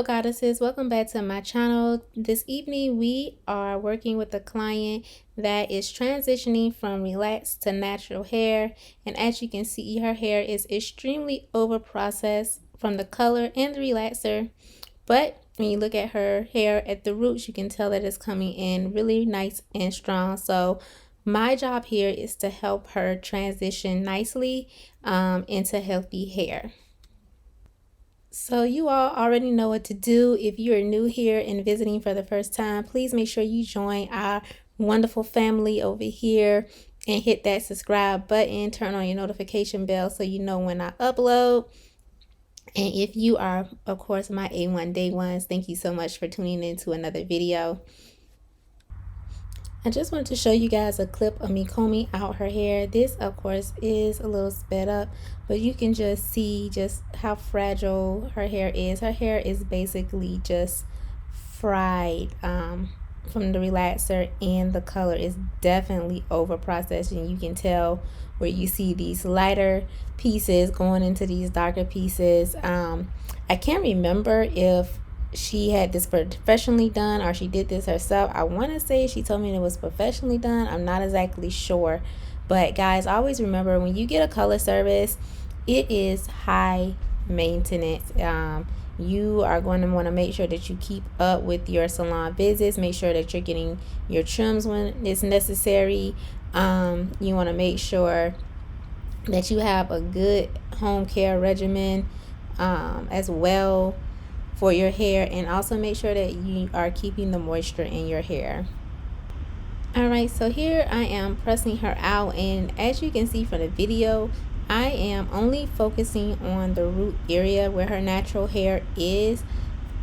Hello goddesses, welcome back to my channel. This evening we are working with a client that is transitioning from relaxed to natural hair, and as you can see, her hair is extremely over processed from the color and the relaxer. But when you look at her hair at the roots, you can tell that it's coming in really nice and strong. So my job here is to help her transition nicely into healthy hair. So you all already know what to do. If you are new here and visiting for the first time, please make sure you join our wonderful family over here and hit that subscribe button, turn on your notification bell so you know when I upload. And if you are, of course, my A1 Day Ones, thank you so much for tuning in to another video. I just wanted to show you guys a clip of me combing out her hair. This, of course, is a little sped up, but you can just see just how fragile her hair is. Her hair is basically just fried from the relaxer, and the color is definitely over processed, and you can tell where you see these lighter pieces going into these darker pieces. I can't remember if she had this professionally done or she did this herself. I want to say she told me it was professionally done. I'm not exactly sure, but guys, always remember when you get a color service, it is high maintenance. You are going to want to make sure that you keep up with your salon visits. Make sure that you're getting your trims when it's necessary. You want to make sure that you have a good home care regimen as well for your hair, and also make sure that you are keeping the moisture in your hair. Alright, so here I am pressing her out, and as you can see from the video, I am only focusing on the root area where her natural hair is.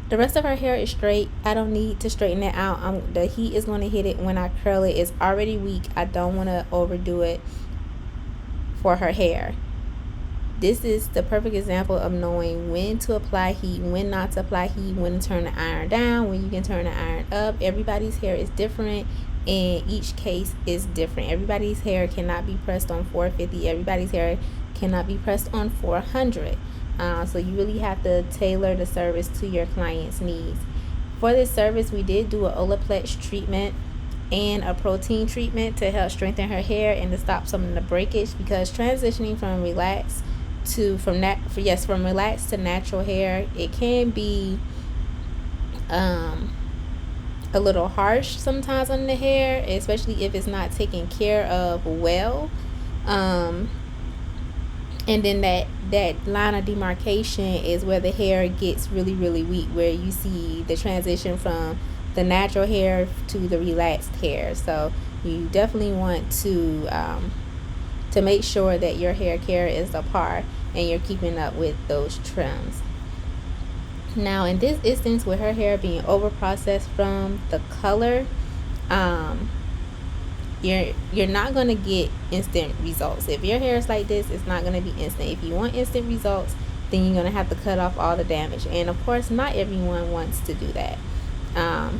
The rest of her hair is straight. I don't need to straighten it out. The heat is going to hit it when I curl it. It's already weak. I don't want to overdo it for her hair. This is the perfect example of knowing when to apply heat, when not to apply heat, when to turn the iron down, when you can turn the iron up. Everybody's hair is different, and each case is different. Everybody's hair cannot be pressed on 450. Everybody's hair cannot be pressed on 400. So you really have to tailor the service to your client's needs. For this service, we did do an Olaplex treatment and a protein treatment to help strengthen her hair and to stop some of the breakage, because transitioning from relaxed from relaxed to natural hair, it can be a little harsh sometimes on the hair, especially if it's not taken care of well. And then that line of demarcation is where the hair gets really weak, where you see the transition from the natural hair to the relaxed hair. So you definitely want to make sure that your hair care is apart and you're keeping up with those trims. Now in this instance, with her hair being over processed from the color, you're not going to get instant results. If your hair is like this, it's not going to be instant. If you want instant results, then you're going to have to cut off all the damage, and of course not everyone wants to do that.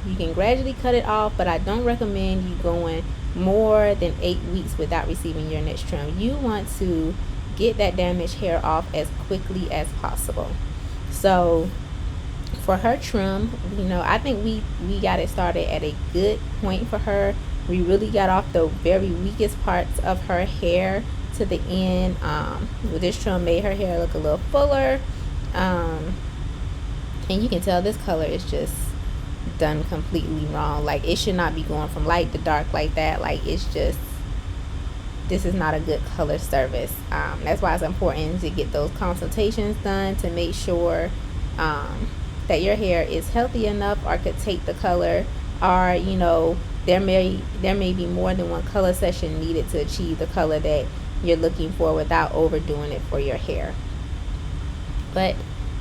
You can gradually cut it off, but I don't recommend you going more than 8 weeks without receiving your next trim. You want to get that damaged hair off as quickly as possible. So for her trim, I think we got it started at a good point for her. We really got off the very weakest parts of her hair to the end. With this trim, made her hair look a little fuller, and you can tell this color is just done completely wrong. Like, it should not be going from light to dark like that. Like, this is not a good color service. That's why it's important to get those consultations done to make sure that your hair is healthy enough or could take the color, or there may be more than one color session needed to achieve the color that you're looking for without overdoing it for your hair. But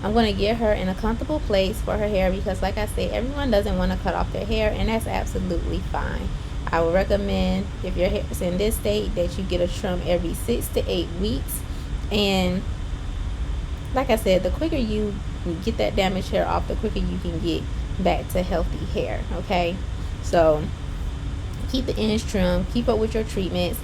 I'm going to get her in a comfortable place for her hair, because like I said, everyone doesn't want to cut off their hair, and that's absolutely fine. I would recommend, if your hair is in this state, that you get a trim every 6 to 8 weeks. And like I said, the quicker you get that damaged hair off, the quicker you can get back to healthy hair. Okay, so keep the ends trim, keep up with your treatments.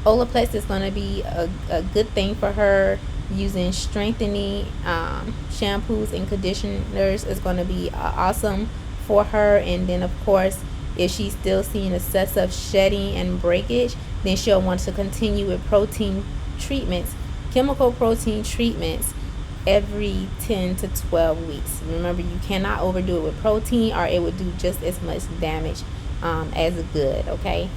Olaplex is going to be a good thing for her. using strengthening shampoos and conditioners is going to be awesome for her. And then of course, if she's still seeing excessive shedding and breakage, then she'll want to continue with protein treatments, chemical protein treatments, every 10 to 12 weeks. Remember, you cannot overdo it with protein or it would do just as much damage as good. Okay,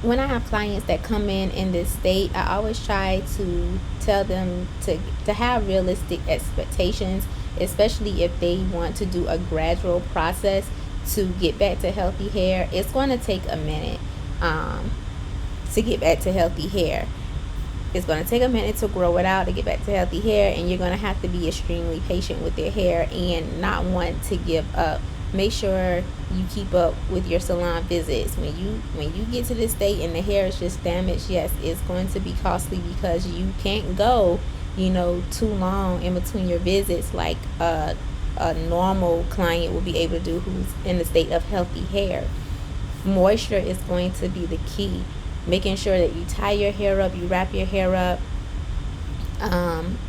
when I have clients that come in this state, I always try to tell them to have realistic expectations, especially if they want to do a gradual process to get back to healthy hair. It's going to take a minute to get back to healthy hair. It's going to take a minute to grow it out to get back to healthy hair, and you're going to have to be extremely patient with your hair and not want to give up. Make sure you keep up with your salon visits. When you get to this state and the hair is just damaged, yes, it's going to be costly because you can't go, too long in between your visits like a normal client will be able to do who's in the state of healthy hair. Moisture is going to be the key. Making sure that you tie your hair up, you wrap your hair up.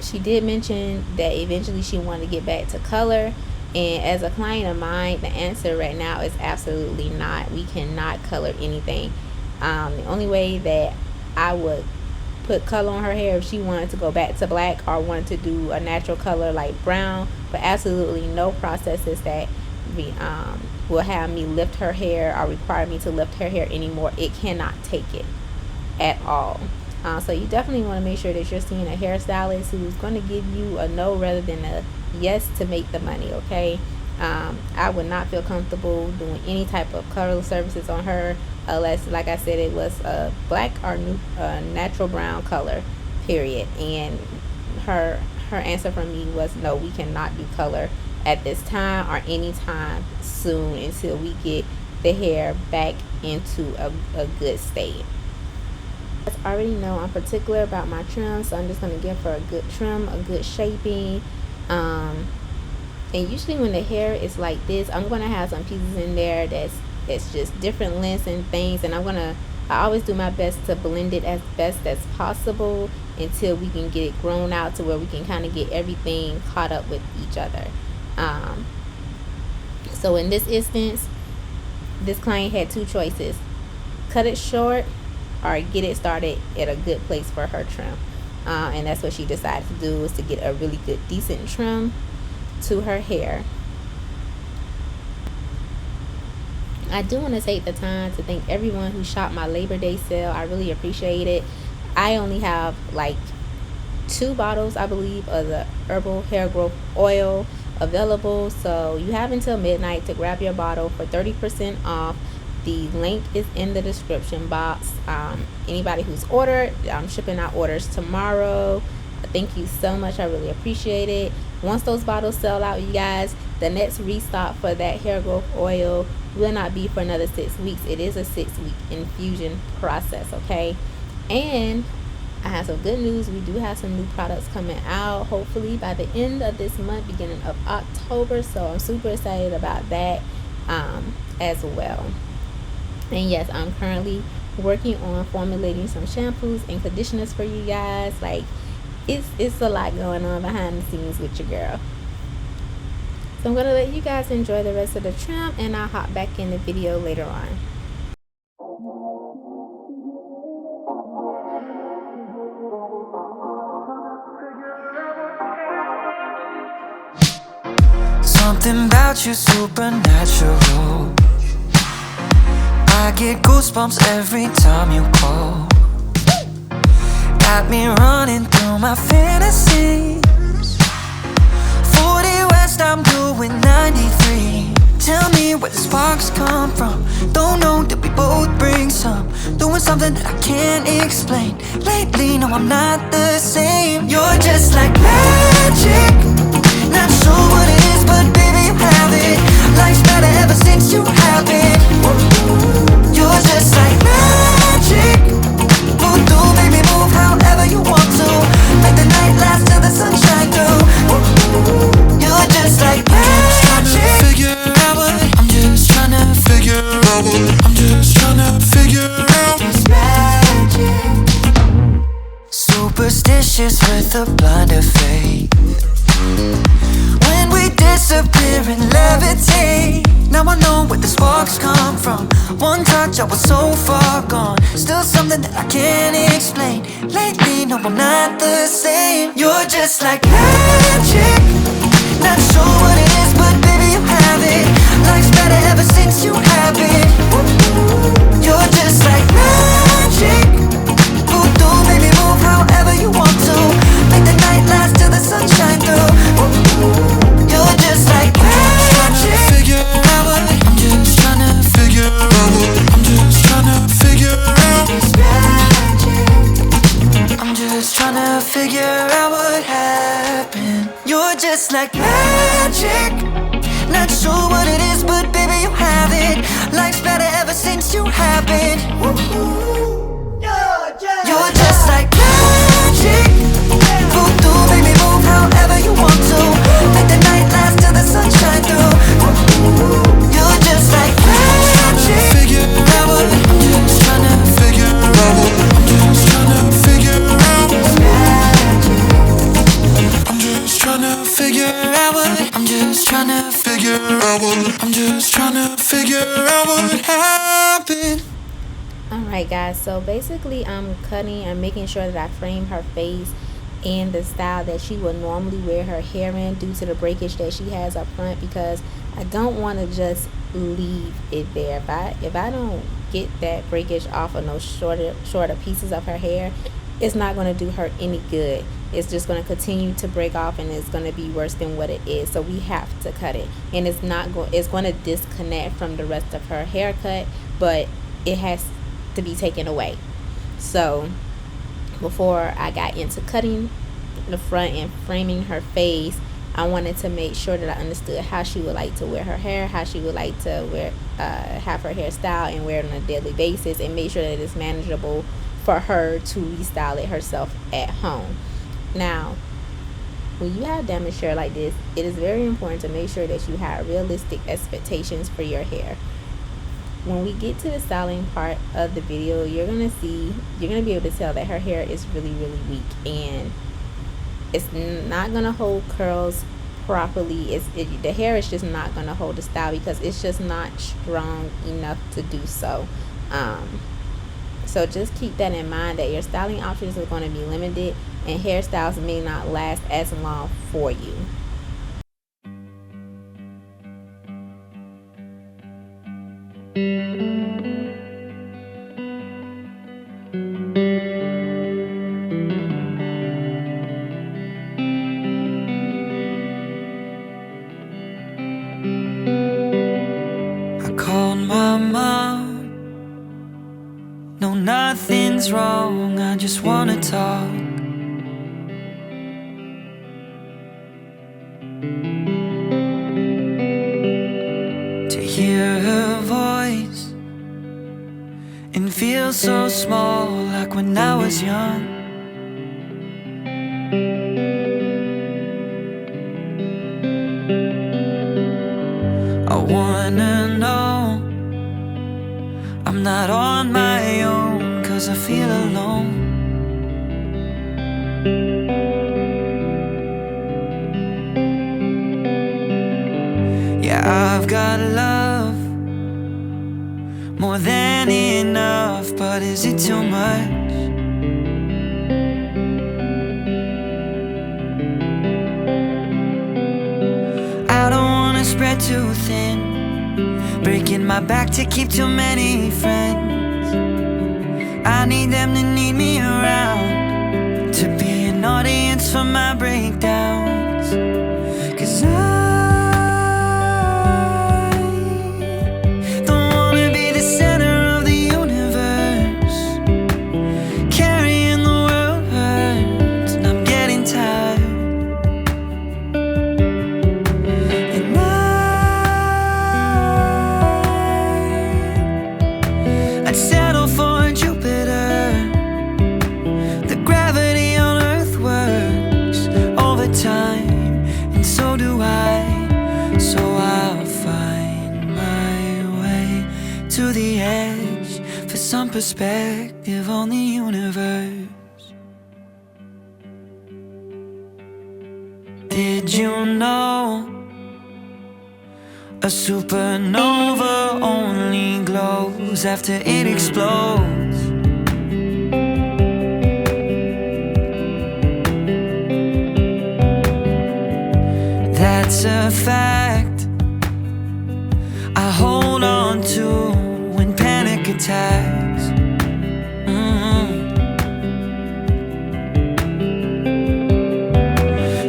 She did mention that eventually she wanted to get back to color, and as a client of mine, the answer right now is absolutely not. We cannot color anything. The only way that I would put color on her hair if she wanted to go back to black or wanted to do a natural color like brown, but absolutely no processes that will have me lift her hair or require me to lift her hair anymore. It cannot take it at all. So you definitely want to make sure that you're seeing a hairstylist who's going to give you a no rather than a yes to make the money. Okay, I would not feel comfortable doing any type of color services on her unless, like I said, it was a black or natural brown color, period. And her answer from me was no, we cannot do color at this time or anytime soon until we get the hair back into a good state. As I already know, I'm particular about my trim, so I'm just going to give her a good trim, a good shaping. And usually when the hair is like this, I'm going to have some pieces in there that's just different lengths and things, and I always do my best to blend it as best as possible until we can get it grown out to where we can kind of get everything caught up with each other. So in this instance, this client had two choices: cut it short or get it started at a good place for her trim. And that's what she decided to do, was to get a really good, decent trim to her hair. I do want to take the time to thank everyone who shopped my Labor Day sale. I really appreciate it. I only have like 2 bottles, I believe, of the herbal hair growth oil available, so you have until midnight to grab your bottle for 30% off. The link is in the description box. Anybody who's ordered, I'm shipping out orders tomorrow. Thank you so much. I really appreciate it. Once those bottles sell out, you guys, the next restock for that hair growth oil will not be for another 6 weeks. It is a 6-week infusion process, okay? And I have some good news. We do have some new products coming out, hopefully by the end of this month, beginning of October. So I'm super excited about that as well. And yes, I'm currently working on formulating some shampoos and conditioners for you guys. Like, it's a lot going on behind the scenes with your girl. So I'm going to let you guys enjoy the rest of the trim, and I'll hop back in the video later on. Something about you supernatural. I get goosebumps every time you call. Got me running through my fantasies. 40 West, I'm doing 93. Tell me where the sparks come from. Don't know, that we both bring some. Doing something that I can't explain. Lately, no, I'm not the same. You're just like magic. Not sure what it is, but baby, you have it. Life's better ever since you have it. You're just like magic. Voodoo, baby, move however you want to. Make the night last till the sunshine through. You're just like magic. I'm just trying to figure out what I'm just trying to figure out. It's magic. with a blind of faith. When we disappear and levitate, now I know where the sparks come from. One touch, I was so far gone. Still something that I can't explain. Lately, no, I'm not the same. You're just like magic. Not sure what it is, but baby, you have it. Life's better ever since you have it. You're just like magic. Voodoo, baby, move however you want to. Make the night last till the sunshine through. You're just like magic. Figure out what I'm just trying to figure out what I'm just trying to figure out. It's magic. I'm just trying to figure out what happened. You're just like magic. Not sure what it is, but baby, you have it. Life's better ever since you have it. You're just like magic. Voodoo, baby, move however you want to. Make the night last till the sunshine through. You're just like magic. Figure out what I'm just trying to figure out what I'm just trying to figure out. I'm just trying to figure out what I'm just trying to figure out what I'm just trying to figure out what happened. Alright guys, so basically I'm making sure that I frame her face in the style that she would normally wear her hair in due to the breakage that she has up front, because I don't want to just leave it there. If I don't get that breakage off of those shorter pieces of her hair, it's not going to do her any good. It's just going to continue to break off, and it's going to be worse than what it is. So we have to cut it, and it's going to disconnect from the rest of her haircut, but it has to be taken away. So before I got into cutting the front and framing her face, I wanted to make sure that I understood how she would like to wear her hair, how she would like to wear have her hairstyle and wear it on a daily basis, and make sure that it's manageable for her to restyle it herself at home. Now, when you have damaged hair like this, it is very important to make sure that you have realistic expectations for your hair. When we get to the styling part of the video, you're gonna be able to tell that her hair is really weak, and it's not gonna hold curls properly. The hair is just not gonna hold the style because it's just not strong enough to do so. So just keep that in mind, that your styling options are going to be limited, and hairstyles may not last as long for you. I called my mom. No, nothing's wrong, I just wanna talk. To hear her voice and feel so small, like when I was young. I wanna know I'm not on my own, 'cause I feel alone. Yeah, I've got love, more than enough, but is it too much? I don't wanna spread too thin, breaking my back to keep too many friends. I need them to need me around, to be an audience for my breakdowns. 'Cause I don't wanna be the center of the universe, carrying the world hurts, and I'm getting tired. And I'd settle for Jupiter. The gravity on Earth works overtime, and so do I. So I'll find my way to the edge for some perspective on the universe. Did you know a supernova only glows after it explodes? That's a fact I hold on to when panic attacks.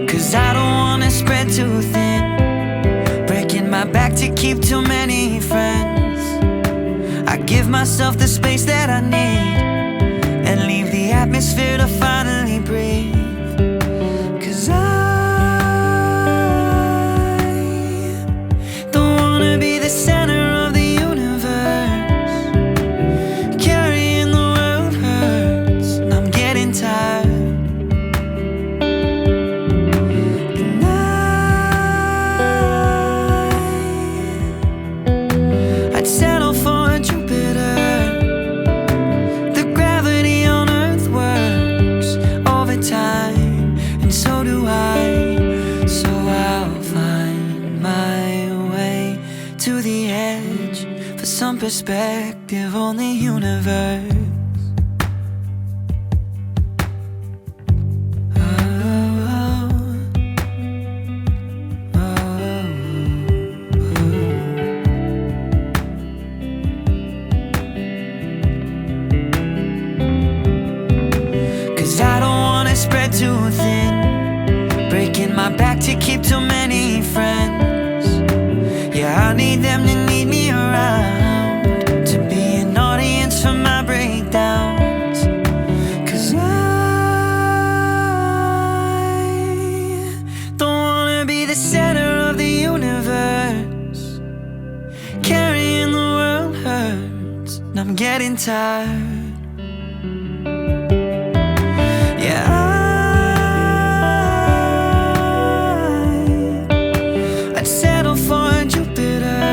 Cause I don't wanna spread too thin, breaking my back to keep too many friends. I give myself the space that I need and leave the atmosphere to finally breathe. Cause I don't wanna be the center of the universe. Carrying the world hurts, and I'm getting tired. And I'd settle for Jupiter. The gravity on Earth works over time, and so do I. So I'll find my way to the edge for some perspective on the universe. Cause I don't wanna spread too thin, breaking my back to keep too many friends. Yeah, I need them to need me around, to be an audience for my breakdowns. Cause I don't wanna be the center of the universe. Carrying the world hurts, and I'm getting tired. Yeah, I'd settle for Jupiter.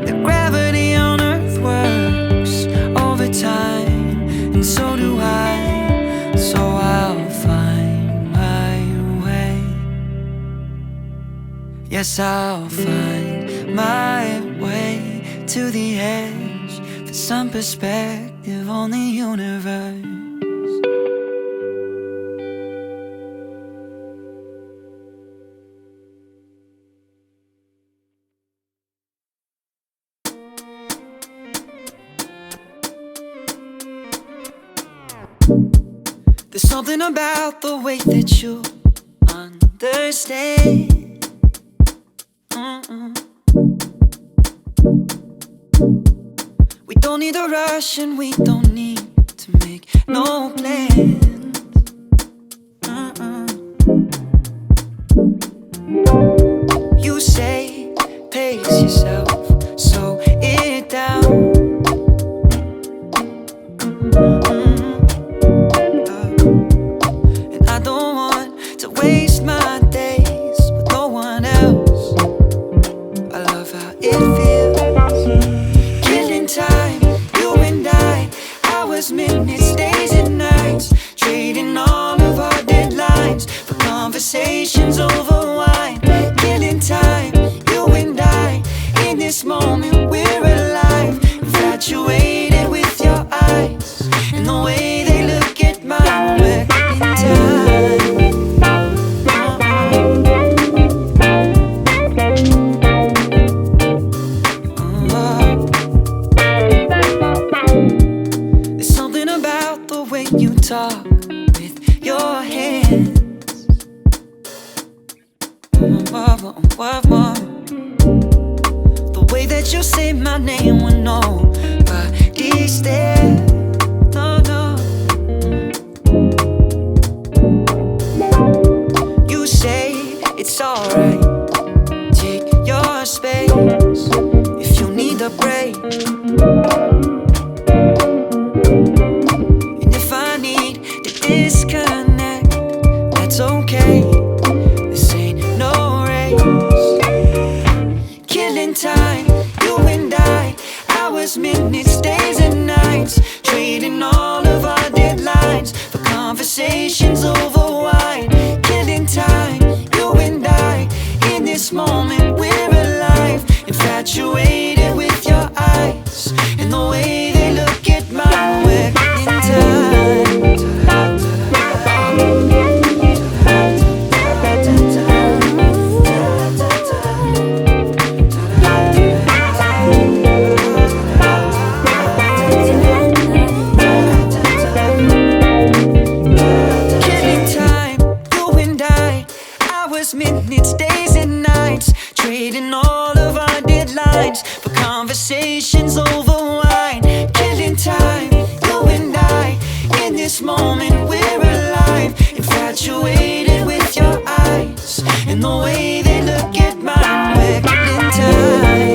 The gravity on Earth works over time, and so do I. So I'll find my way. Yes, I'll find my way to the edge for some perspective on the universe. There's something about the way that you understand. We don't need a rush and we don't need to make no plans. You say, pace yourself, slow it down. And I don't want to waste my days with no one else. I love how it feels, killing time, you and I, hours, minutes, days and nights, trading all of our deadlines for conversations over wine. Killing time, you and I, in this moment we're alive, infatuated with your eyes and the way they look at mine. We're killing time. There's something about the way you talk with your hands. The way that you say my name when nobody's there. No, no. You say it's alright, take your space if you need a break. And if I need to disconnect, that's okay. This ain't no race. Killing time, you and I, hours, minutes, days and nights, trading all of our deadlines for conversations over wine. Killing time, this moment we're alive, infatuated with your eyes and the way they look at mine. We're in time. Minutes, days and nights, trading all of our deadlines for conversations over wine. Killing time, you and I, in this moment we're alive, infatuated with your eyes and the way they look at mine. We're killing time.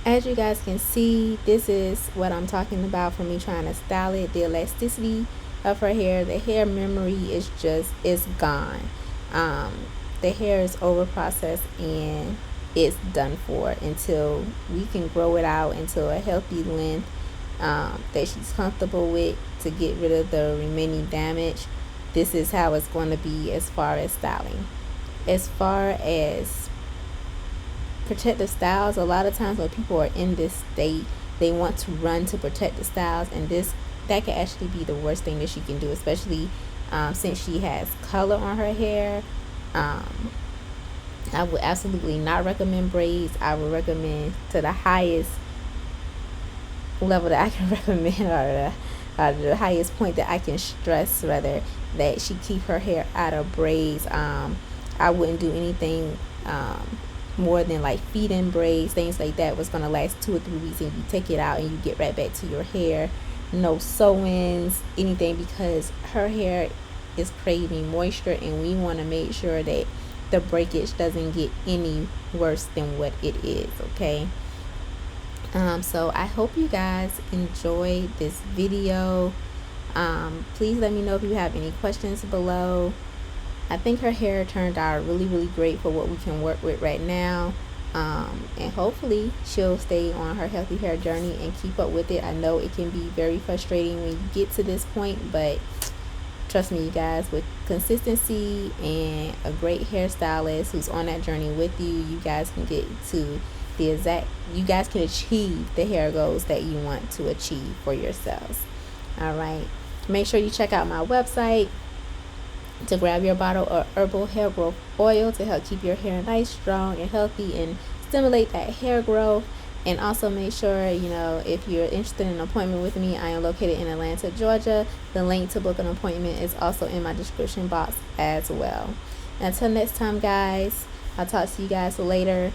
As you guys can see, this is what I'm talking about for me trying to style it. The elasticity of her hair, the hair memory is gone. The hair is over processed and it's done for until we can grow it out into a healthy length that she's comfortable with to get rid of the remaining damage. This is how it's going to be as far as styling. As far as protective styles, a lot of times when people are in this state, they want to run to protective styles, and that can actually be the worst thing that she can do, especially since she has color on her hair. I would absolutely not recommend braids. I would recommend, to the highest level that I can recommend, or the highest point that I can stress, rather, that she keep her hair out of braids. I wouldn't do anything more than like feed-in braids, things like that. Was going to last 2 or 3 weeks, and you take it out and you get right back to your hair. No sew-ins, anything, because her hair is craving moisture, and we want to make sure that the breakage doesn't get any worse than what it is. Okay, so I hope you guys enjoyed this video. Please let me know if you have any questions below. I think her hair turned out really great for what we can work with right now, and hopefully she'll stay on her healthy hair journey and keep up with it. I know it can be very frustrating when you get to this point, but trust me, you guys, with consistency and a great hairstylist who's on that journey with you, you guys can get to you guys can achieve the hair goals that you want to achieve for yourselves. All right, make sure you check out my website to grab your bottle of herbal hair growth oil to help keep your hair nice, strong, and healthy, and stimulate that hair growth. And also make sure, if you're interested in an appointment with me, I am located in Atlanta, Georgia. The link to book an appointment is also in my description box as well. Until next time, guys, I'll talk to you guys later.